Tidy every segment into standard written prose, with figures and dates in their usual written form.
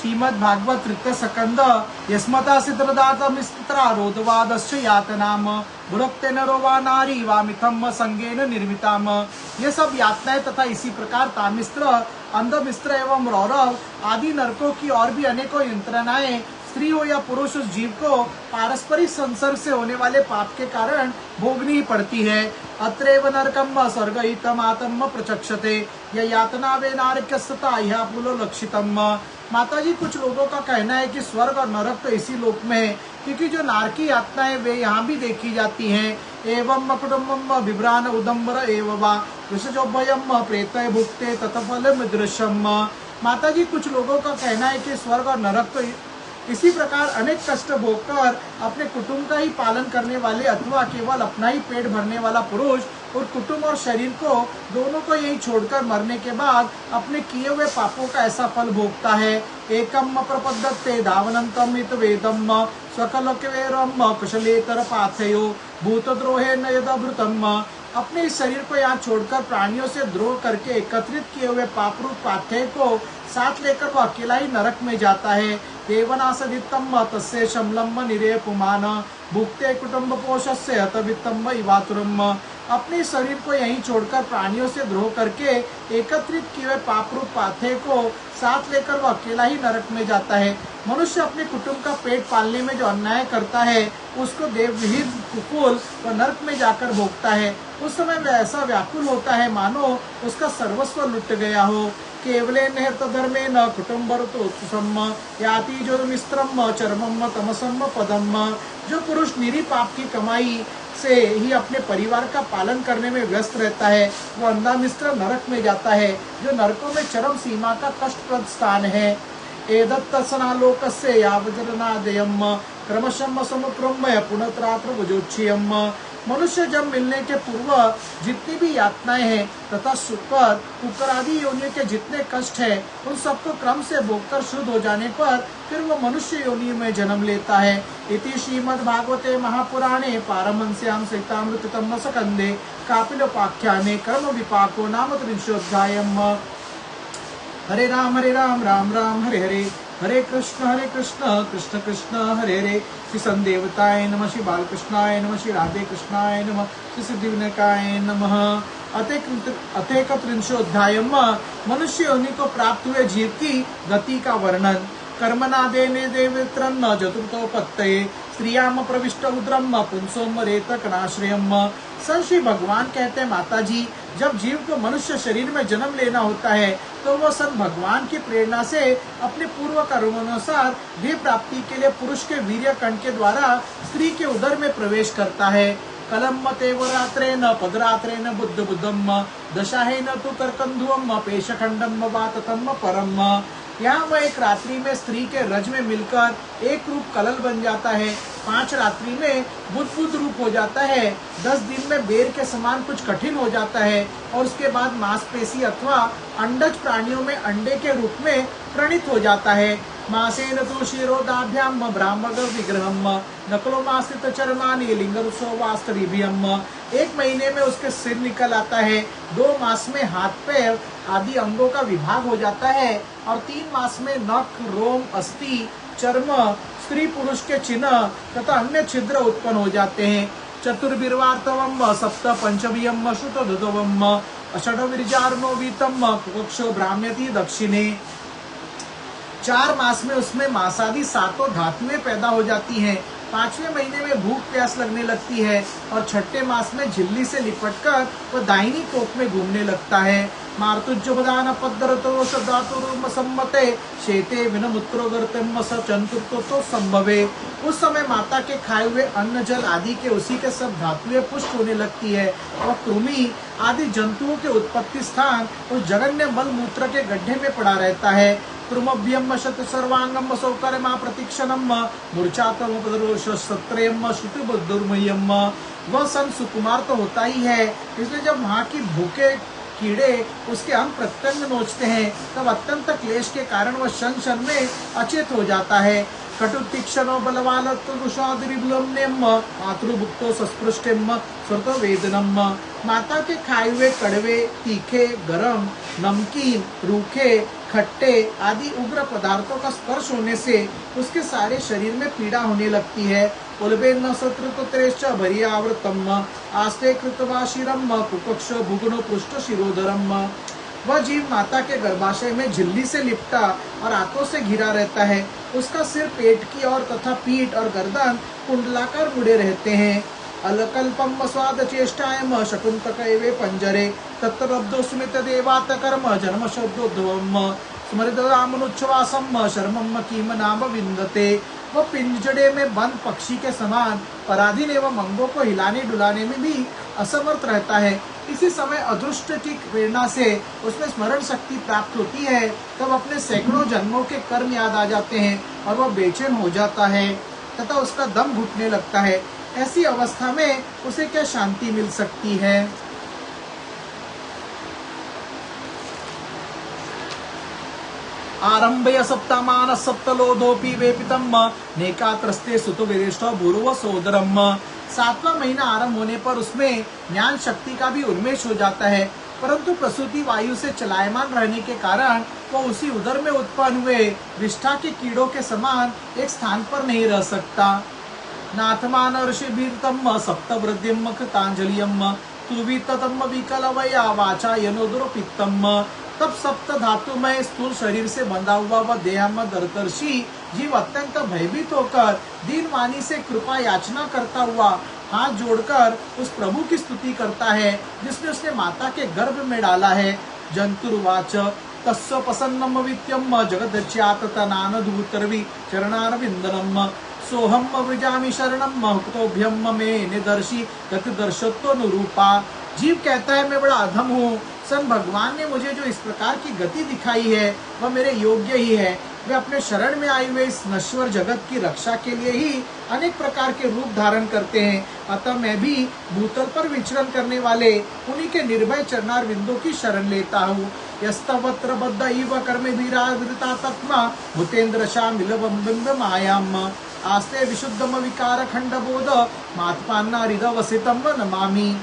श्रीमद् भागवत तृतीय स्कंद यस्मता सिद्धातमिस्त्रारोधवादश्च यातनाम भुरक्ते नरो वा नारी वा मिथम संगेन निर्मिताम। ये सब यातनाएं तथा इसी प्रकार तामिस्त्र, अंधमिस्त्र एवं रौरव आदि नरकों की और भी अनेकों यंत्रणाएं स्त्री हो या पुरुष उस जीव को पारस्परिक संसर्ग से होने वाले पाप के कारण भोगनी ही पड़ती है। अत्रैव नरकम स्वर्गहितम आत्म प्रचक्षते यह यातना वे नारक्यस्तता यह पुलो लक्षितम। माता जी, कुछ लोगों का कहना है कि स्वर्ग और नरक तो इसी लोक में है, क्योंकि जो नारकी यातनाएं वे यहाँ भी देखी जाती हैं। एवं कुटुम्बम विभ्रान उदम्बर एवं वा विषजोभयम प्रेतय भुक्ते ततफलम दृश्यम। माता जी, कुछ लोगों का कहना है कि स्वर्ग और नरक तो इसी प्रकार अनेक कष्ट भोगकर अपने कुटुंब का ही पालन करने वाले अथवा केवल अपना ही पेट भरने वाला पुरुष और कुटुंब और शरीर को दोनों को यही छोड़कर मरने के बाद अपने किए हुए पापों का ऐसा फल भोगता है। एकम प्रपद्यते धावनंतम इत वेदम स्वकलकवेरम कुशलेतर पाथयो भूतद्रोहे नयदभृतम। अपने इस शरीर को यहाँ छोड़कर प्राणियों से द्रोह करके एकत्रित किए हुए पाप रूप पाथेय को साथ लेकर वो अकेला ही नरक में जाता है। देवनासदितम तस्य शमलम निरे पुमान भुक्ते कुटुंब पोषस्य हतवित्तम इवातुरम। अपने शरीर को यहीं छोड़कर प्राणियों से द्रोह करके एकत्रित किए हुए पाप रूप पाथेय को साथ लेकर वह अकेला ही नरक में जाता है। मनुष्य अपने कुटुंब का पेट पालने में जो अन्याय करता है उसको देवविहीन कुकुल व नरक में जाकर भोगता है। उस समय वह ऐसा व्याकुल होता है मानो उसका सर्वस्व लुट गया हो। केवले निहत धर्मे न कुटुम्बम याति जो मिस्त्रम चरमम तमसम पदम। जो पुरुष निरी पाप की कमाई से ही अपने परिवार का पालन करने में व्यस्त रहता है वो अंधा मिस्त्र नरक में जाता है, जो नरकों में चरम सीमा का कष्टप्रद स्थान है। एदत्तसनालोकस्य यावजरनादयम क्रमशः समुक्रम्य पुनत्रात्र भुजोच्छियम। मनुष्य जब मिलने के पूर्व जितनी भी यातनाएं हैं तथा सुकर कुकर आदि योनियों के जितने कष्ट है उन सबको क्रम से भोगकर शुद्ध हो जाने पर फिर वो मनुष्य योनि में जन्म लेता है। इति श्रीमद् भागवते महापुराणे पारमहंस्यां सहितामृततम स्कंदे कापिलोपाख्याने कर्म विपाको नाम त्रिंशोऽध्यायः। हरे राम राम राम हरे हरे, हरे कृष्ण कृष्ण कृष्ण हरे हरे। श्री संदेवताय नमः, श्री बालकृष्णाय नमः, श्री राधे कृष्णाय नमः, श्री सिद्धिविनायकाय नमः। अथेक त्रिंशोऽध्यायः। मनुष्य योनि को प्राप्त हुए जीव की गति का वर्णन। कर्मनादेने देवत्रन्न चतुर्थोपत्तये स्त्रियाम प्रविष्ट उद्रम पुंसोम रेतकनाश्रयम। श्री भगवान कहते हैं, माता जी, जब जीव को मनुष्य शरीर में जन्म लेना होता है तो वह सन भगवान की प्रेरणा से अपने पूर्व कर्मानुसार देह प्राप्ति के लिए पुरुष के वीर्य कंठ के द्वारा स्त्री के उदर में प्रवेश करता है। कलम तेवरात्रेन पदरात्रेन बुद्ध बुद्धम दशाहेन तु कर्कंधुअम पेशखंडम वाततम परम। यहाँ वह एक रात्रि में स्त्री के रज में मिलकर एक रूप कलल बन जाता है, 5 रात्रि में बुद्ध रूप हो जाता है, 10 दिन में बेर के समान कुछ कठिन हो जाता है और उसके बाद मांसपेशी अथवा अंडज प्राणियों में अंडे के रूप में प्रणित हो जाता है। मासेन तो शिरोदाभ्याम ब्राह्मग विग्रहम नकलो मासित चरमानी लिंगरुसो वास्तविभियम। 1 महीने में उसके सिर निकल आता है, 2 मास में हाथ पैर आदि अंगों का विभाग हो जाता है और 3 मास में नख रोम अस्थि चर्म स्त्री पुरुष के चिन्ह तथा अन्य छिद्र उत्पन्न हो जाते हैं। चतुर्विर्वातवम सप्त पंचवियम श्रुतोदवम अषडविर्जार्णो वीतम कुक्षो ब्राह्म्यति दक्षिणे। 4 मास में उसमें मांसादि 7 धातुएं पैदा हो जाती हैं। 5वें महीने में भूख प्यास लगने लगती है और 6ठे मास में झिल्ली से लिपटकर वह दाहिनी कोख में घूमने लगता है। मार्तुज्जपदान पद्दरतो सदातुरुम सम्मते शेते विनमुत्रो गर्तम स चंतुर्तो तो संभवे। उस समय माता के खाए हुए अन्न जल आदि के उसी के सब धातुएं पुष्ट होने लगती है और कृमि आदि जंतुओं के उत्पत्ति स्थान उस जघन्य मल मूत्र के गड्ढे में पड़ा रहता है। कृमभ्यम शत सर्वांगम सौकर्मा प्रतीक्षणम मूर्छातम उपदरोष सत्रयम श्रुतिबुद्धुर्मयम। वह सन सुकुमार तो होता ही है, इसलिए जब वहाँ की भूखे कीड़े उसके अंग प्रत्यंग नोचते हैं तब अत्यंत क्लेश के कारण वह क्षण क्षण में अचेत हो जाता है। कटु तीक्ष्णो बलवालत्रुषादिरिबलम्यम मातृभुक्तो सस्पृष्टिम स्वतो वेदनम। माता के खाए हुए कड़वे, तीखे, गरम, नमकीन, रूखे, खट्टे आदि उग्र पदार्थों का स्पर्श होने से उसके सारे शरीर में पीड़ा होने लगती है। उल्बेन सत्रतुत्रेश्च भरियावृतम आस्ते कृतवाशिरम कुकक्ष भुग्नो पृष्ठ शिरोधरम। वह जीव माता के गर्भाशय में झिल्ली से लिपटा और हाथों से घिरा रहता है। उसका सिर पेट की ओर तथा पीठ और गर्दन कुंडलाकार मुड़े रहते हैं। अलकल्पम स्वाद चेष्टायम शकुंतकैवे पंजरे तत्तरब्दो स्मित देवात कर्म जन्म शब्दोद्भवम स्मृतरामनुच्छ्वासम शर्मम कीम नाम विंदते। वह पिंजड़े में बंद पक्षी के समान पराधीन एवं अंगों को हिलाने डुलाने में भी असमर्थ रहता है। इसी समय अदृष्ट की प्रेरणा से उसमें स्मरण शक्ति प्राप्त होती है। तब अपने सैकड़ों जन्मों के कर्म याद आ जाते हैं और वह बेचैन हो जाता है तथा उसका दम घुटने लगता है। ऐसी अवस्था में उसे क्या शांति मिल सकती है। आरंभय सप्तमान सप्तलोधोपि वेपितम नेकात्रस्ते सुतो विरेष्ट भूर्व सोदरम। 7वां महीना आरंभ होने पर उसमें ज्ञान शक्ति का भी उन्मेष हो जाता है, परंतु प्रसूति वायु से चलायमान रहने के कारण वह उसी उदर में उत्पन्न हुए विष्ठा के कीड़ों के समान एक स्थान पर नहीं रह सकता। नाथमान ऋषिभीरतम सप्तवृद्धिम कृतांजलियम तुर्विततम विकलवया वाचा यनोदुरपित्तम। तब सप्त धातुमय स्थूल शरीर से बंधा हुआ वह देहमदर्शी जीव अत्यंत भयभीत होकर दीन वाणी से कृपा याचना करता हुआ हाथ जोड़कर उस प्रभु की स्तुति करता है जिसने उसने माता के गर्भ में डाला है। जंतुर्वाच तस्य प्रसन्नम वित्यम जगदच्यात तनानधूतर्वि चरणारविंदनम सोहम वृजामि शरणम महतोभ्यम में निदर्शी गतिदर्शत्वनुरूपा। जीव कहता है मैं बड़ा अधम हूँ, सन भगवान ने मुझे जो इस प्रकार की गति दिखाई है वह मेरे योग्य ही है। वे अपने शरण में आए हुए इस नश्वर जगत की रक्षा के लिए ही अनेक प्रकार के रूप धारण करते हैं। अतः मैं भी भूतल पर विचरण करने वाले उन्हीं के निर्भय चरणार बिंदु की शरण लेता हूँ। यस्तवत्र बद्ध इव कर्मे वीरावृता तत्मा भूतेन्द्र शामिल मायाम आस्ते विशुद्धम विकार खंड बोध मातपान्ना हृदय वसितम नमामि।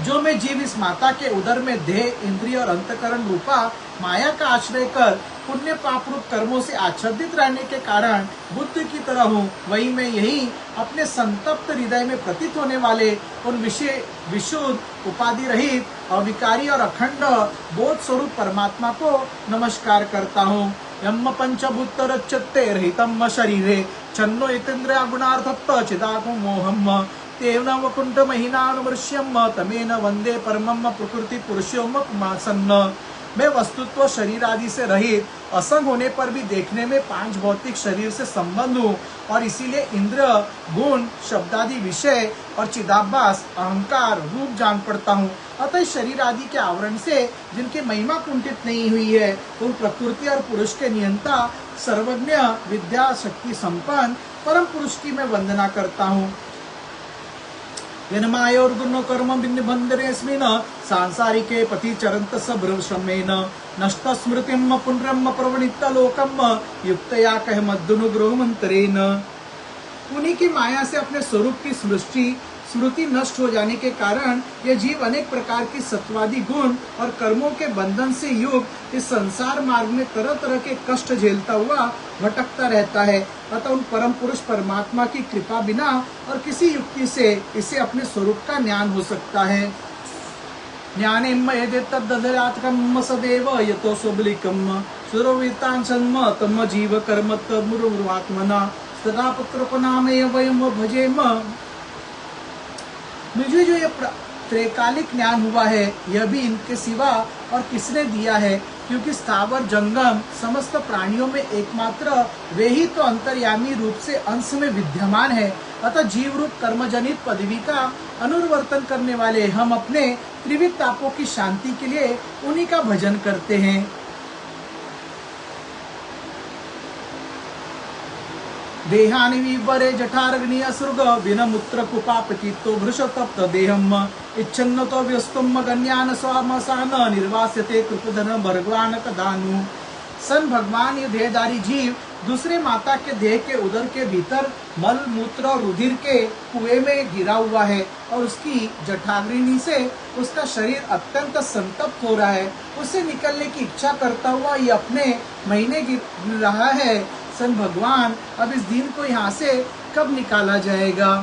जो मैं जीव इस माता के उदर में देह, इंद्रिय और अंतकरण रूपा माया का आश्रय कर पुण्य पाप रूप कर्मों से आच्छादित रहने के कारण बुद्ध की तरह हूँ, वही मैं यही अपने संतप्त हृदय में प्रतीत होने वाले उन विशुद्ध उपाधि रहित अविकारी और अखंड बोध स्वरूप परमात्मा को नमस्कार करता हूँ। यम पंचभूत रच्यते रहितम शरीरे छन्नो इतेन्द्रिय गुणार्थत्व चिदागो मोहम तेन वकुंठ महीनानुवर्ष्यम तमेन वंदे परमम प्रकृति पुरुषोम सन्न। मैं वस्तुत्व शरीर आदि से रहित असंग होने पर भी देखने में 5 भौतिक शरीर से संबंध हूँ और इसीलिए इंद्र, गुण, शब्दादि विषय और चिदाभास, अहंकार, रूप जान पड़ता हूँ। अतः शरीर आदि के आवरण से जिनकी महिमा कुंठित नहीं हुई है उन प्रकृति और पुरुष के नियंता सर्वज्ञ विद्या शक्ति संपन्न परम पुरुष की मैं वंदना करता हूँ। यन्मायोर्गुण कर्म बिन्निबन्धनेऽस्मिन् सांसारिके पति चरन्त सभ्रश्रमेण नष्ट स्मृतिम पुनरम प्रवणित लोकम युक्तया कह मद्दुनुग्रहमंतरेण। उन्हीं की माया से अपने स्वरूप की स्मृति नष्ट हो जाने के कारण यह जीव अनेक प्रकार की सत्वादि गुण और कर्मों के बंधन से युक्त इस संसार मार्ग में तरह तरह के कष्ट झेलता हुआ भटकता रहता है। अतः उन परम पुरुष परमात्मा की कृपा बिना और किसी युक्ति से इसे अपने स्वरूप का ज्ञान हो सकता है। ज्ञानेन तद्दधरात्कम सदैव यतो सुबलिकम सुरवितांसन्म तम जीव कर्म तद्मुरुर्वात्मना सदा पुत्रपनामेय वयम भजेम। मुझे जो ये त्रैकालिक ज्ञान हुआ है यह भी इनके सिवा और किसने दिया है, क्योंकि स्थावर जंगम समस्त प्राणियों में एकमात्र वे ही तो अंतर्यामी रूप से अंश में विद्यमान है। अतः जीव रूप कर्मजनित पदवी का अनुवर्तन करने वाले हम अपने त्रिविध तापों की शांति के लिए उन्हीं का भजन करते हैं। देहानि विवरे जठारग्नि असृग विनमुत्र कुपापचित्तो भृशतप्त देहम इच्छन्नतो व्यस्तुम गण्यान स्वामसान निर्वास्यते कृपधन भगवान कदानु। सन भगवान ये देहधारी जीव दूसरे माता के देह के उदर के भीतर मल मूत्र और रुधिर के कुएं में गिरा हुआ है और उसकी जठाग्नि से उसका शरीर अत्यंत संतप्त हो रहा है। उसे निकलने की इच्छा करता हुआ ये अपने महीने गिर रहा है। सन भगवान, अब इस दिन को यहाँ से कब निकाला जाएगा?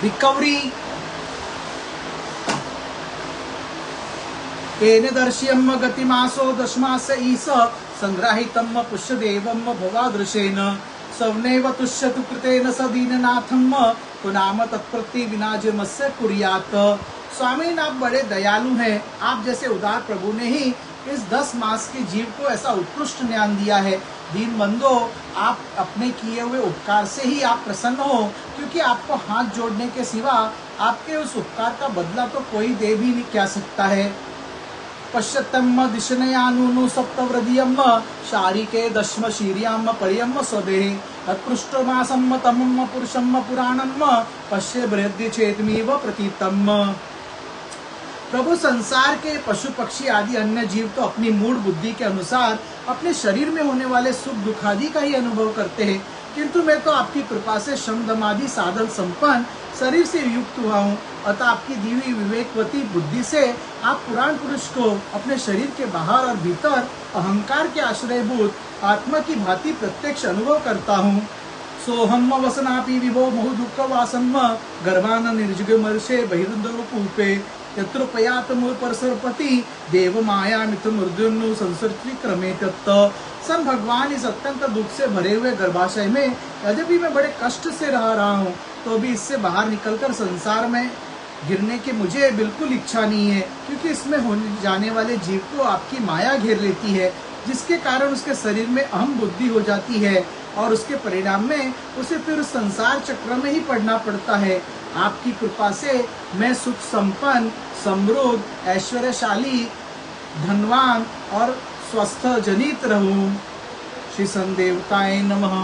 रिकवरी येन दर्श्यम गतिमासो दशमास ईस संग्राहितम पुष्यदेवम भवादृशेन सवनेव तुष्यतु कृतेन स दीननाथम पुनाम तत्प्रति विनाजमस्य कुर्यात। स्वामी, आप बड़े दयालु हैं। आप जैसे उदार प्रभु ने ही इस 10 मास के जीव को ऐसा उत्कृष्ट ज्ञान दिया है। दीन बंधो, आप अपने किए हुए उपकार से ही आप प्रसन्न हो, क्योंकि आपको हाथ जोड़ने के सिवा आपके उस उपकार का बदला तो कोई दे भी नहीं क्या सकता है। पश्यतम दिशनयानुनु सप्तवृदियम शारिके दशम शीर्याम परियम स्वदेह उत्कृष्टमासम तमम पुरुषम पुराणम पश्य बृहद्य चेतमीव प्रतीतम। प्रभु, संसार के पशु पक्षी आदि अन्य जीव तो अपनी मूड बुद्धि के अनुसार अपने शरीर में होने वाले सुख दुख आदि का ही अनुभव करते हैं, किंतु मैं तो आपकी कृपा से शम दम आदि साधन संपन्न शरीर से युक्त हुआ हूँ। अतः आपकी दी हुई विवेकवती बुद्धि से आप पुराण पुरुष को अपने शरीर के बाहर और भीतर अहंकार के आश्रयभूत आत्मा की भांति प्रत्यक्ष अनुभव करता हूँ। सोहम वसनापि विभो महु दुख वासम गर्भान निर्जगमर्षे बहिर्दरूपे यत्र पयात मूल परसरपति देव माया मिथ मृदुनु संसर्ति क्रमे तत्त। सन भगवान, इस अत्यंत दुख से भरे हुए गर्भाशय में यद्यपि मैं बड़े कष्ट से रहा हूँ, तो भी इससे बाहर निकलकर संसार में गिरने की मुझे बिल्कुल इच्छा नहीं है, क्योंकि इसमें होने जाने वाले जीव को आपकी माया घेर लेती है, जिसके कारण उसके शरीर में अहम बुद्धि हो जाती है और उसके परिणाम में उसे फिर संसार चक्र में ही पड़ना पड़ता है। आपकी कृपा से मैं सुख संपन्न, समृद्ध, ऐश्वर्यशाली, धनवान और स्वस्थ जनित रहूं। श्री संदेवताय नमः।